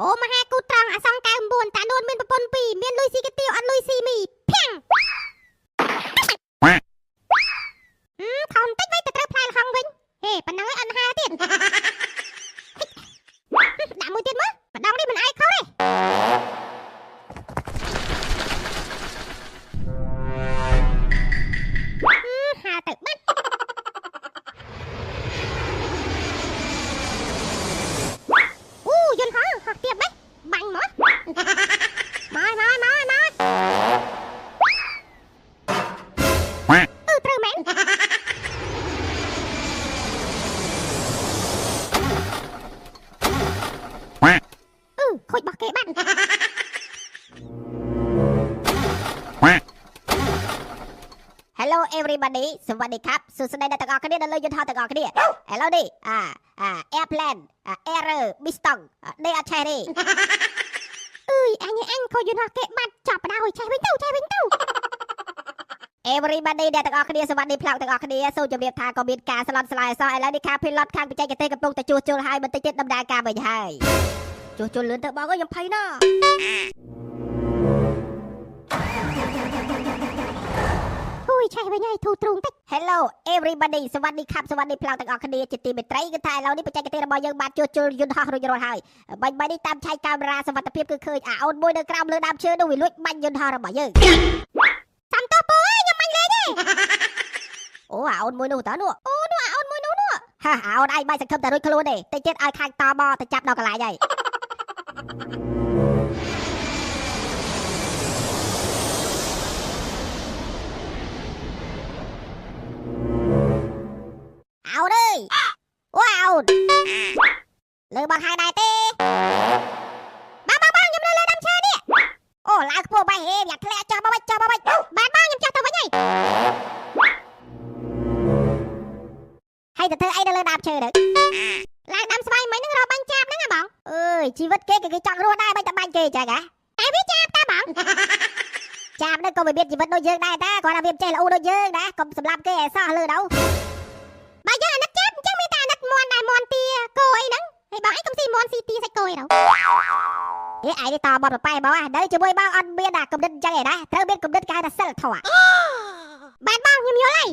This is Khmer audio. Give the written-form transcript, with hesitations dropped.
អូមហាគូត្រង់អសង្កែ9តានួនមានប្រពន្ធ2មានលុយស៊ីកាទៀវអត់លុយស៊ីមីភាំងថនតិចវិញទៅត្រូវផ្លែលហងវិញហេប៉ណ្ណឹងឯងអត់ហាទៀតដាក់មួយទៀតមើលម្ដងនេះមិនអាយខុសទេហាទៅបាត់អូយន្តហោះហោះទៀតបេះបាញ់មកមកត្រូវមែនខូចរបស់គេបាត់ Hello everybody សวัสดีครับសួស្តីអ្នកទាំងអស់គ្នានៅលើយន្តហោះទាំងអស់គ្នាឥឡូវនេះairplane error bistong ដេកអត់ឆេះទេអើយអញខូចយន្តហោះគេបាត់ចាប់បដ ாய் ឆេះវិញទៅ Everybody អ្នកទាំងអស់គ្នាសวัสดีផ្លោកទាំងអស់គ្នាសូមជម្រាបថាក៏មានការស្លន់ស្លាយអសោះឥឡូវនេះខាង pilot ខាងបច្ចេកទេសកំពុងតែជួសជុលហើយបន្តិចទៀតដំណើរការវិញហើយជួសជុលលឿនទៅបងអើយខ្ញុំភ័យណាស់ឆេះវិញហើយធូរទ្រូងតិច Hello everybody សวัสดีครับសวัสดีផ្លោកទាំងអស់គ្នាជាទីមេត្រីគឺថាឥឡូវនេះបច្ចេកទេសរបស់យើងបានជួសជុលយន្តហោះរួចរាល់ហើយបាញ់នេះតាមឆៃកាមេរ៉ាសុវត្ថិភាពគឺឃើញអូនមួយនៅក្រោមលើដើមឈើនោះវាលួចបាញ់យន្តហោះរបស់យើងសំតោះពូអើយខ្ញុំបាញ់លេងទេអូអូនមួយនោះតើនោះអូនោះអូនមួយនោះហាអូនឯងបាញ់សង្ឃឹមតែរួចខ្លួនទេតិចទៀតឲ្យខាងតបទៅចាប់ដល់កន្លែងហើយអូនអើយអូអូនលើបងហើយដែរទេបងខ្ញុំនៅលើដើមឈើនេះអូឡើងខ្ពស់បែរហេយ៉ាធ្លាក់ចុះមកវិញបានបងខ្ញុំចុះទៅវិញហើយទៅធ្វើអីនៅលើដើមឈើទៅឡើងដើមស្វាយមិញហ្នឹងរកបាញ់ចាប់ហ្នឹងហ៎បងអើយជីវិតគេចង់រស់ដែរបាញ់តែបាញ់គេចឹងហ៎តែវាចាប់តាបងចាប់ហ្នឹងក៏វាមានជីវិតដូចយើងដែរតាគាត់ថាវាមិនចេះល្អដូចយើងណាកុំសម្លាប់គេឲ្យសោះលើទៅបើយើងអាណិតចាប់អញ្ចឹងមានតែអាណិតមន់ដែរមន់ទាគោអីហ្នឹងហើយបងអីកុំស៊ីមន់ស៊ីទាសាច់គោអីទៅឯងនេះតបតប៉ែបងនៅជាមួយបងអត់មានអាកំណត់អញ្ចឹងឯណាត្រូវមានកំណត់គេហៅថាសិលធម៌បានបងខ្ញុំយល់ហើយ